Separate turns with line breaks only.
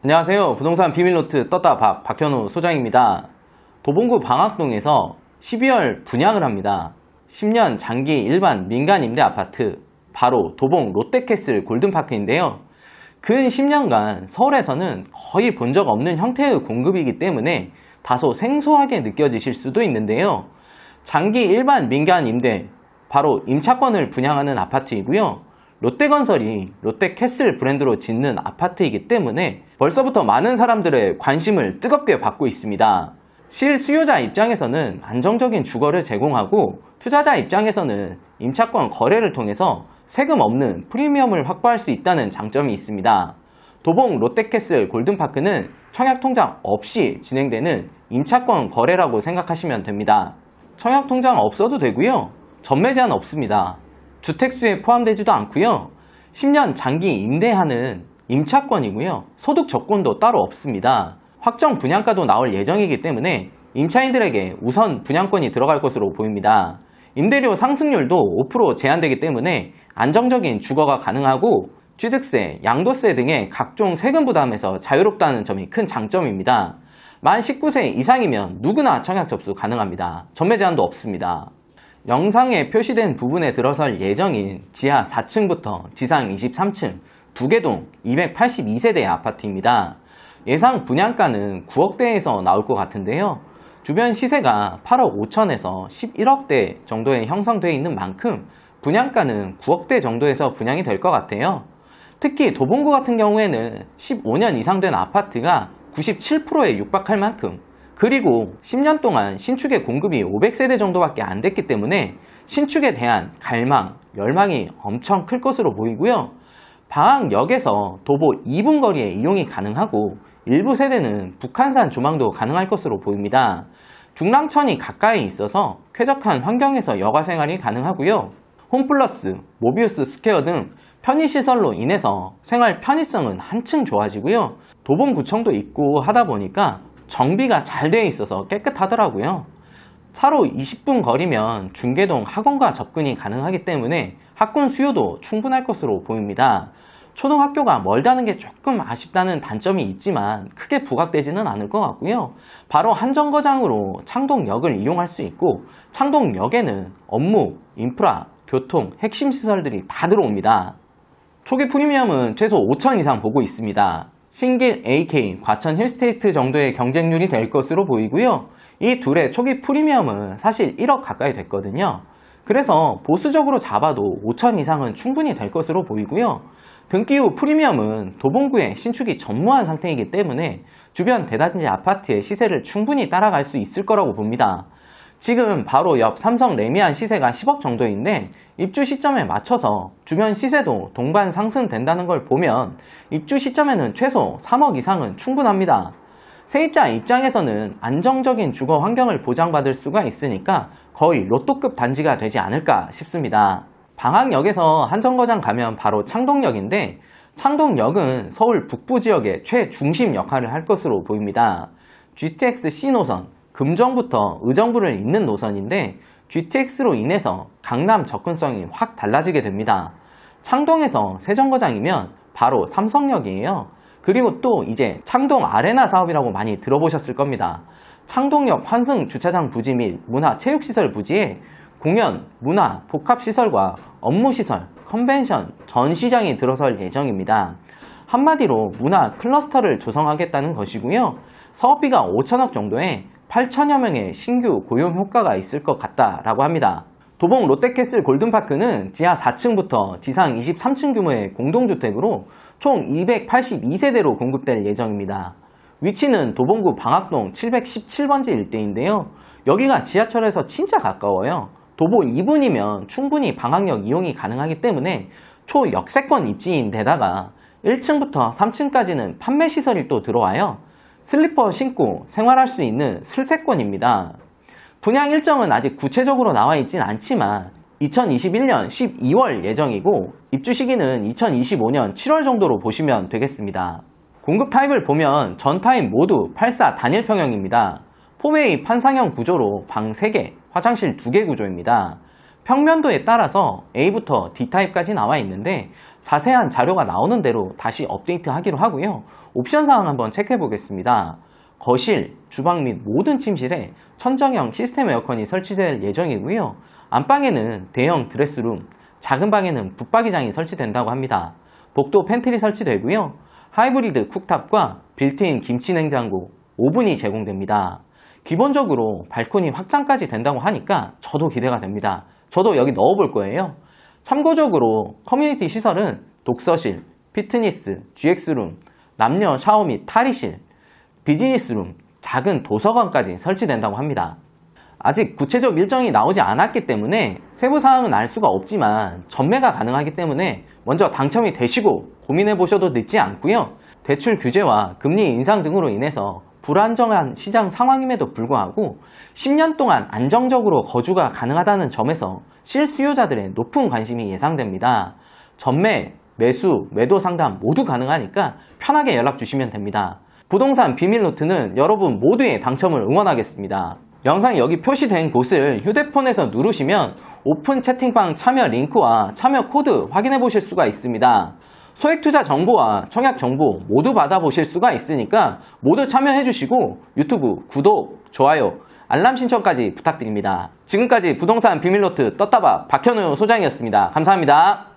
안녕하세요. 부동산 비밀노트 떴다 박 박현우 소장입니다. 도봉구 방학동에서 12월 분양을 합니다. 10년 장기 일반 민간 임대 아파트, 바로 도봉 롯데캐슬 골든파크인데요. 근 10년간 서울에서는 거의 본 적 없는 형태의 공급이기 때문에 다소 생소하게 느껴지실 수도 있는데요. 장기 일반 민간 임대, 바로 임차권을 분양하는 아파트이고요. 롯데건설이 롯데캐슬 브랜드로 짓는 아파트이기 때문에 벌써부터 많은 사람들의 관심을 뜨겁게 받고 있습니다. 실수요자 입장에서는 안정적인 주거를 제공하고, 투자자 입장에서는 임차권 거래를 통해서 세금 없는 프리미엄을 확보할 수 있다는 장점이 있습니다. 도봉 롯데캐슬 골든파크는 청약통장 없이 진행되는 임차권 거래라고 생각하시면 됩니다. 청약통장 없어도 되고요. 전매 제한 없습니다. 주택수에 포함되지도 않고요. 10년 장기 임대하는 임차권이고요. 소득 조건도 따로 없습니다. 확정 분양가도 나올 예정이기 때문에 임차인들에게 우선 분양권이 들어갈 것으로 보입니다. 임대료 상승률도 5% 제한되기 때문에 안정적인 주거가 가능하고, 취득세, 양도세 등의 각종 세금 부담에서 자유롭다는 점이 큰 장점입니다. 만 19세 이상이면 누구나 청약 접수 가능합니다. 전매 제한도 없습니다. 영상에 표시된 부분에 들어설 예정인 지하 4층부터 지상 23층 2개동 282세대 아파트입니다. 예상 분양가는 9억대에서 나올 것 같은데요. 주변 시세가 8억 5천에서 11억대 정도에 형성되어 있는 만큼 분양가는 9억대 정도에서 분양이 될 것 같아요. 특히 도봉구 같은 경우에는 15년 이상 된 아파트가 97%에 육박할 만큼, 그리고 10년 동안 신축의 공급이 500세대 정도밖에 안 됐기 때문에 신축에 대한 갈망, 열망이 엄청 클 것으로 보이고요. 방학역에서 도보 2분 거리에 이용이 가능하고, 일부 세대는 북한산 조망도 가능할 것으로 보입니다. 중랑천이 가까이 있어서 쾌적한 환경에서 여가 생활이 가능하고요. 홈플러스, 모비우스 스퀘어 등 편의시설로 인해서 생활 편의성은 한층 좋아지고요. 도봉구청도 있고 하다 보니까 정비가 잘 되어 있어서 깨끗하더라고요. 차로 20분 거리면 중계동 학원과 접근이 가능하기 때문에 학군 수요도 충분할 것으로 보입니다. 초등학교가 멀다는 게 조금 아쉽다는 단점이 있지만 크게 부각되지는 않을 것 같고요. 바로 한 정거장으로 창동역을 이용할 수 있고, 창동역에는 업무, 인프라, 교통, 핵심 시설들이 다 들어옵니다. 초기 프리미엄은 최소 5천 이상 보고 있습니다. 신길 AK, 과천 힐스테이트 정도의 경쟁률이 될 것으로 보이고요. 이 둘의 초기 프리미엄은 사실 1억 가까이 됐거든요. 그래서 보수적으로 잡아도 5천 이상은 충분히 될 것으로 보이고요. 등기 후 프리미엄은 도봉구의 신축이 전무한 상태이기 때문에 주변 대단지 아파트의 시세를 충분히 따라갈 수 있을 거라고 봅니다. 지금 바로 옆 삼성 레미안 시세가 10억 정도인데, 입주 시점에 맞춰서 주변 시세도 동반 상승된다는 걸 보면 입주 시점에는 최소 3억 이상은 충분합니다. 세입자 입장에서는 안정적인 주거 환경을 보장받을 수가 있으니까 거의 로또급 단지가 되지 않을까 싶습니다. 방학역에서 한 정거장 가면 바로 창동역인데, 창동역은 서울 북부 지역의 최중심 역할을 할 것으로 보입니다. GTX C 노선, 금정부터 의정부를 잇는 노선인데, GTX로 인해서 강남 접근성이 확 달라지게 됩니다. 창동에서 세정거장이면 바로 삼성역이에요. 그리고 또 이제 창동 아레나 사업이라고 많이 들어보셨을 겁니다. 창동역 환승 주차장 부지 및 문화체육시설 부지에 공연, 문화, 복합시설과 업무시설, 컨벤션, 전시장이 들어설 예정입니다. 한마디로 문화 클러스터를 조성하겠다는 것이고요. 사업비가 5천억 정도에 8천여 명의 신규 고용 효과가 있을 것 같다라고 합니다. 도봉 롯데캐슬 골든파크는 지하 4층부터 지상 23층 규모의 공동주택으로 총 282세대로 공급될 예정입니다. 위치는 도봉구 방학동 717번지 일대인데요. 여기가 지하철에서 진짜 가까워요. 도보 2분이면 충분히 방학역 이용이 가능하기 때문에 초역세권 입지인데다가 1층부터 3층까지는 판매시설이 또 들어와요. 슬리퍼 신고 생활할 수 있는 슬세권입니다. 분양 일정은 아직 구체적으로 나와 있진 않지만 2021년 12월 예정이고, 입주 시기는 2025년 7월 정도로 보시면 되겠습니다. 공급 타입을 보면 전 타입 모두 8사 단일 평형입니다. 포메이 판상형 구조로 방 3개, 화장실 2개 구조입니다. 평면도에 따라서 A부터 D타입까지 나와 있는데 자세한 자료가 나오는 대로 다시 업데이트 하기로 하고요. 옵션 사항 한번 체크해 보겠습니다. 거실, 주방 및 모든 침실에 천정형 시스템 에어컨이 설치될 예정이고요. 안방에는 대형 드레스룸, 작은 방에는 붙박이장이 설치된다고 합니다. 복도 팬트리 설치되고요. 하이브리드 쿡탑과 빌트인 김치 냉장고, 오븐이 제공됩니다. 기본적으로 발코니 확장까지 된다고 하니까 저도 기대가 됩니다. 저도 여기 넣어볼 거예요. 참고적으로 커뮤니티 시설은 독서실, 피트니스, GX룸, 남녀 샤워 및 탈의실, 비즈니스룸, 작은 도서관까지 설치된다고 합니다. 아직 구체적 일정이 나오지 않았기 때문에 세부 사항은 알 수가 없지만 전매가 가능하기 때문에 먼저 당첨이 되시고 고민해 보셔도 늦지 않고요. 대출 규제와 금리 인상 등으로 인해서 불안정한 시장 상황임에도 불구하고 10년 동안 안정적으로 거주가 가능하다는 점에서 실수요자들의 높은 관심이 예상됩니다. 전매, 매수, 매도 상담 모두 가능하니까 편하게 연락 주시면 됩니다. 부동산 비밀노트는 여러분 모두의 당첨을 응원하겠습니다. 영상 여기 표시된 곳을 휴대폰에서 누르시면 오픈 채팅방 참여 링크와 참여 코드 확인해 보실 수가 있습니다. 소액 투자 정보와 청약 정보 모두 받아보실 수가 있으니까 모두 참여해 주시고 유튜브 구독, 좋아요, 알람 신청까지 부탁드립니다. 지금까지 부동산 비밀노트 떴다박 박현우 소장이었습니다. 감사합니다.